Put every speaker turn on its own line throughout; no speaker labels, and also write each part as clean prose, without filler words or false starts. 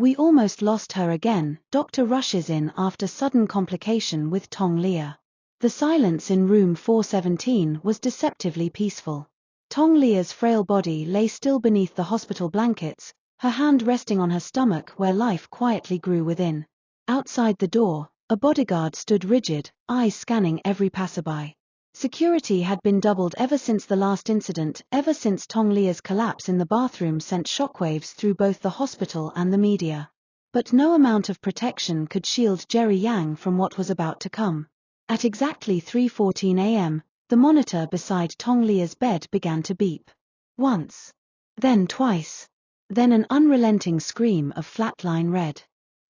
We almost lost her again. Doctor rushes in after sudden complication with Tong Liya. The silence in room 417 was deceptively peaceful. Tong Liya's frail body lay still beneath the hospital blankets, her hand resting on her stomach where life quietly grew within. Outside the door, a bodyguard stood rigid, eyes scanning every passerby. Security had been doubled ever since the last incident, ever since Tong Liya's collapse in the bathroom sent shockwaves through both the hospital and the media. But no amount of protection could shield Jerry Yang from what was about to come. At exactly 3:14 a.m., the monitor beside Tong Liya's bed began to beep. Once. Then twice. Then an unrelenting scream of flatline red.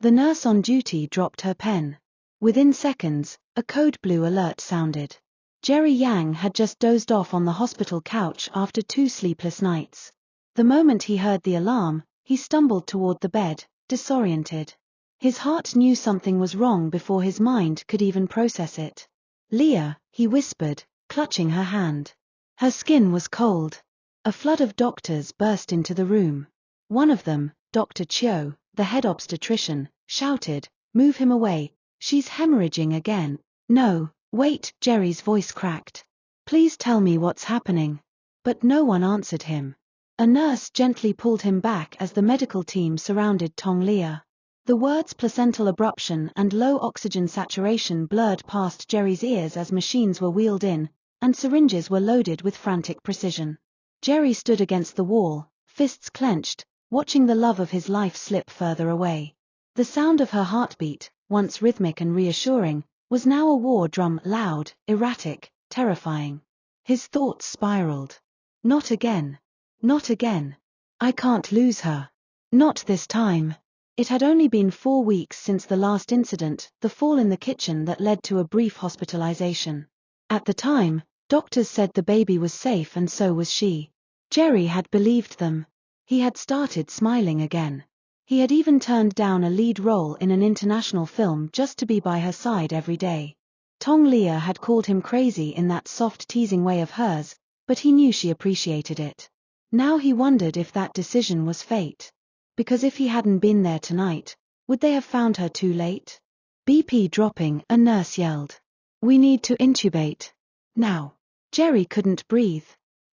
The nurse on duty dropped her pen. Within seconds, a code blue alert sounded. Jerry Yang had just dozed off on the hospital couch after 2 sleepless nights. The moment he heard the alarm, he stumbled toward the bed, disoriented. His heart knew something was wrong before his mind could even process it. "Liya," he whispered, clutching her hand. Her skin was cold. A flood of doctors burst into the room. One of them, Dr. Chiu, the head obstetrician, shouted, "Move him away, she's hemorrhaging again." "No, wait," Jerry's voice cracked. "Please tell me what's happening." But no one answered him. A nurse gently pulled him back as the medical team surrounded Tong Liya. The words placental abruption and low oxygen saturation blurred past Jerry's ears as machines were wheeled in, and syringes were loaded with frantic precision. Jerry stood against the wall, fists clenched, watching the love of his life slip further away. The sound of her heartbeat, once rhythmic and reassuring, was now a war drum, loud, erratic, terrifying. His thoughts spiraled. Not again. Not again. I can't lose her. Not this time. It had only been 4 weeks since the last incident, the fall in the kitchen that led to a brief hospitalization. At the time, doctors said the baby was safe and so was she. Jerry had believed them. He had started smiling again. He had even turned down a lead role in an international film just to be by her side every day. Tong Liya had called him crazy in that soft teasing way of hers, but he knew she appreciated it. Now he wondered if that decision was fate. Because if he hadn't been there tonight, would they have found her too late? BP dropping, a nurse yelled. "We need to intubate. Now." Jerry couldn't breathe.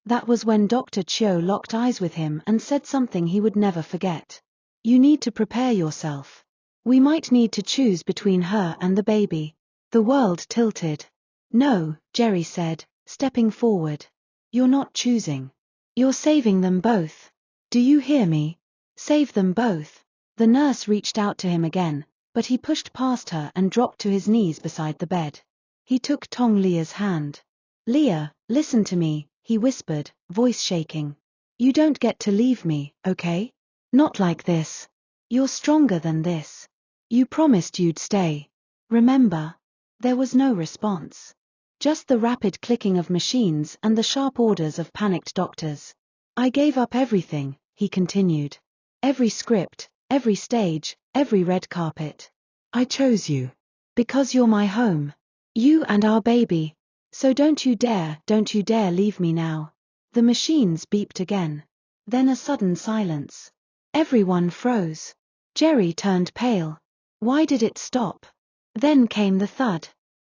That was when Dr. Chiu locked eyes with him and said something he would never forget. "You need to prepare yourself. We might need to choose between her and the baby." The world tilted. "No," Jerry said, stepping forward. "You're not choosing. You're saving them both. Do you hear me? Save them both." The nurse reached out to him again, but he pushed past her and dropped to his knees beside the bed. He took Tong Liya's hand. "Liya, listen to me," he whispered, voice shaking. "You don't get to leave me, okay? Not like this. You're stronger than this. You promised you'd stay. Remember?" There was no response. Just the rapid clicking of machines and the sharp orders of panicked doctors. "I gave up everything," he continued. "Every script, every stage, every red carpet. I chose you. Because you're my home. You and our baby. So don't you dare leave me now." The machines beeped again. Then a sudden silence. Everyone froze. Jerry turned pale. Why did it stop? Then came the thud.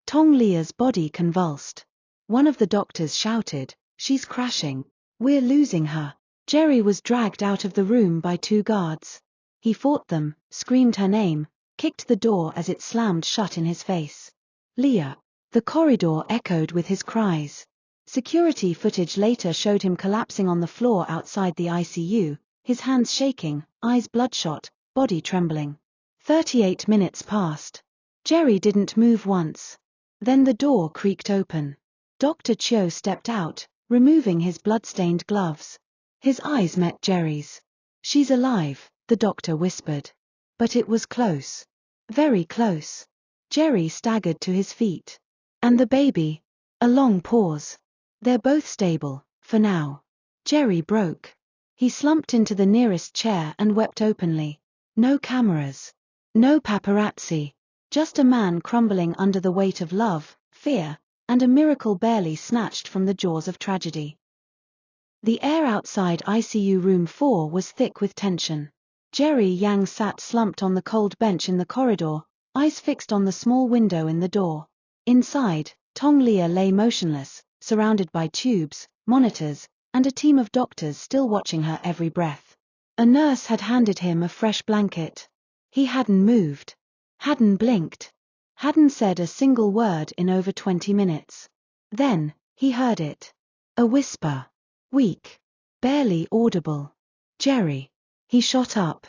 Tong Liya's body convulsed. One of the doctors shouted, "She's crashing. We're losing her." Jerry was dragged out of the room by 2 guards. He fought them, screamed her name, kicked the door as it slammed shut in his face. "Liya!" The corridor echoed with his cries. Security footage later showed him collapsing on the floor outside the ICU, his hands shaking, eyes bloodshot, body trembling. 38 minutes passed. Jerry didn't move once. Then the door creaked open. Dr. Chiu stepped out, removing his blood-stained gloves. His eyes met Jerry's. "She's alive," the doctor whispered. But it was close. Very close. Jerry staggered to his feet. "And the baby?" A long pause. "They're both stable, for now." Jerry broke. He slumped into the nearest chair and wept openly. No cameras. No paparazzi. Just a man crumbling under the weight of love, fear, and a miracle barely snatched from the jaws of tragedy. The air outside ICU room 4 was thick with tension. Jerry Yang sat slumped on the cold bench in the corridor, eyes fixed on the small window in the door. Inside, Tong Liya lay motionless, surrounded by tubes, monitors, and a team of doctors still watching her every breath. A nurse had handed him a fresh blanket. He hadn't moved, hadn't blinked, hadn't said a single word in over 20 minutes. Then, he heard it. A whisper. Weak. Barely audible. Jerry. He shot up.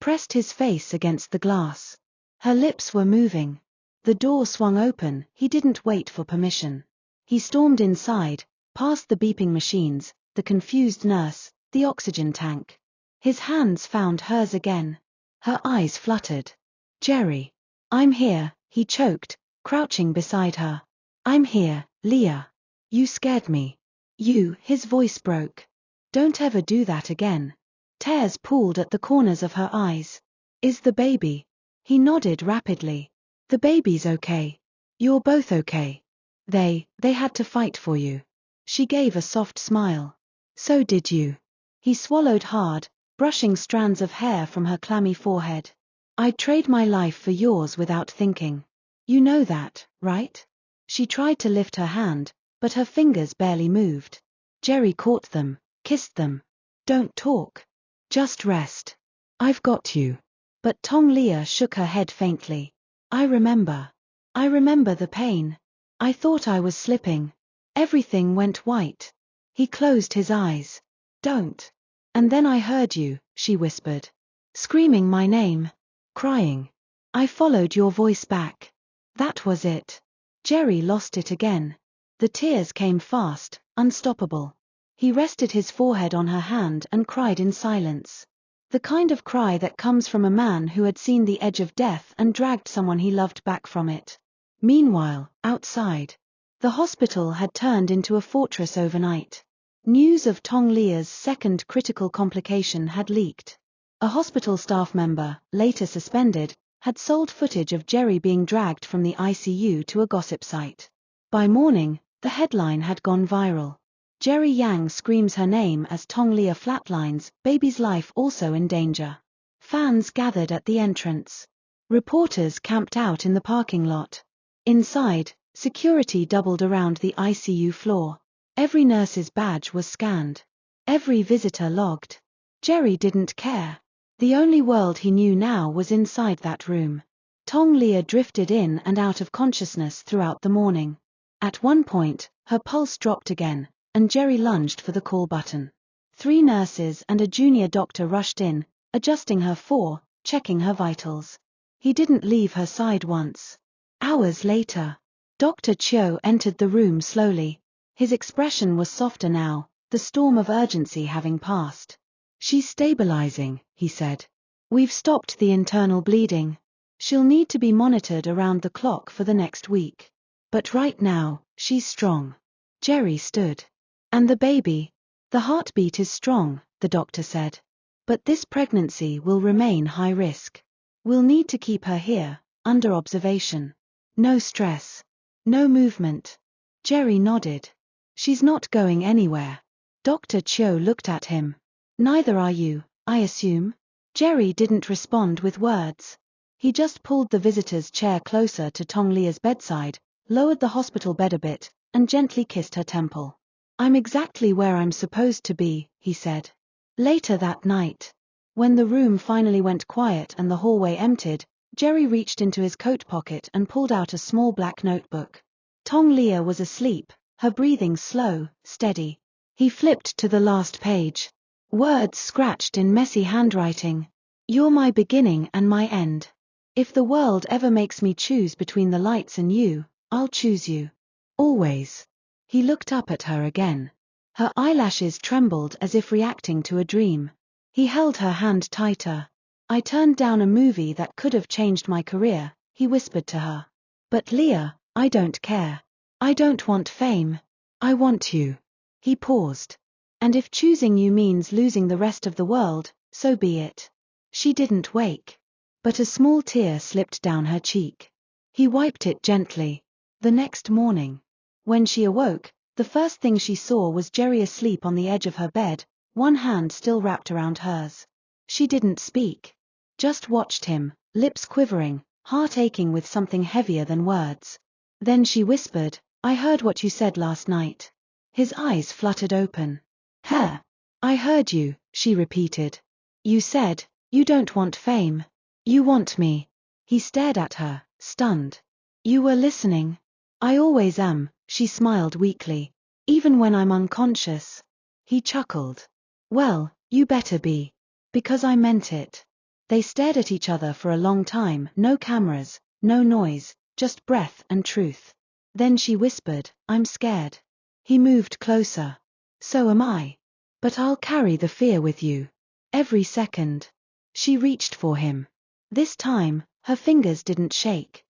Pressed his face against the glass. Her lips were moving. The door swung open. He didn't wait for permission. He stormed inside, past the beeping machines, the confused nurse, the oxygen tank. His hands found hers again. Her eyes fluttered. Jerry. I'm here, he choked, crouching beside her. I'm here, Liya. You scared me. His voice broke. Don't ever do that again. Tears pooled at the corners of her eyes. Is the baby? He nodded rapidly. The baby's okay. You're both okay. They had to fight for you. She gave a soft smile. So did you. He swallowed hard, brushing strands of hair from her clammy forehead. I'd trade my life for yours without thinking. You know that, right? She tried to lift her hand, but her fingers barely moved. Jerry caught them, kissed them. Don't talk. Just rest. I've got you. But Tong Liya shook her head faintly. I remember the pain. I thought I was slipping. Everything went white. He closed his eyes. Don't. And then I heard you, she whispered. Screaming my name. Crying. I followed your voice back. That was it. Jerry lost it again. The tears came fast, unstoppable. He rested his forehead on her hand and cried in silence. The kind of cry that comes from a man who had seen the edge of death and dragged someone he loved back from it. Meanwhile, outside, the hospital had turned into a fortress overnight. News of Tong Liya's second critical complication had leaked. A hospital staff member, later suspended, had sold footage of Jerry being dragged from the ICU to a gossip site. By morning, the headline had gone viral. Jerry Yang screams her name as Tong Liya flatlines, baby's life also in danger. Fans gathered at the entrance. Reporters camped out in the parking lot. Inside, security doubled around the ICU floor. Every nurse's badge was scanned. Every visitor logged. Jerry didn't care. The only world he knew now was inside that room. Tong Liya drifted in and out of consciousness throughout the morning. At one point, her pulse dropped again, and Jerry lunged for the call button. 3 nurses and a junior doctor rushed in, adjusting her checking her vitals. He didn't leave her side once. Hours later, Dr. Chiu entered the room slowly. His expression was softer now, the storm of urgency having passed. She's stabilizing, he said. We've stopped the internal bleeding. She'll need to be monitored around the clock for the next week. But right now, she's strong. Jerry stood. And the baby? The heartbeat is strong, the doctor said. But this pregnancy will remain high risk. We'll need to keep her here, under observation. No stress. No movement. Jerry nodded. She's not going anywhere. Dr. Chiu looked at him. Neither are you, I assume? Jerry didn't respond with words. He just pulled the visitor's chair closer to Tong Liya's bedside, lowered the hospital bed a bit, and gently kissed her temple. I'm exactly where I'm supposed to be, he said. Later that night, when the room finally went quiet and the hallway emptied, Jerry reached into his coat pocket and pulled out a small black notebook. Tong Liya was asleep, her breathing slow, steady. He flipped to the last page. Words scratched in messy handwriting. You're my beginning and my end. If the world ever makes me choose between the lights and you, I'll choose you. Always. He looked up at her again. Her eyelashes trembled as if reacting to a dream. He held her hand tighter. I turned down a movie that could have changed my career, he whispered to her. But Liya, I don't care. I don't want fame. I want you. He paused. And if choosing you means losing the rest of the world, so be it. She didn't wake. But a small tear slipped down her cheek. He wiped it gently. The next morning, when she awoke, the first thing she saw was Jerry asleep on the edge of her bed, one hand still wrapped around hers. She didn't speak. Just watched him, lips quivering, heart aching with something heavier than words. Then she whispered, "I heard what you said last night." His eyes fluttered open. "Huh? I heard you," she repeated. "You said, you don't want fame. You want me." He stared at her, stunned. "You were listening?" "I always am," she smiled weakly. "Even when I'm unconscious." He chuckled. "Well, you better be. Because I meant it." They stared at each other for a long time, no cameras, no noise, just breath and truth. Then she whispered, "I'm scared." He moved closer. "So am I. But I'll carry the fear with you. Every second." She reached for him. This time, her fingers didn't shake.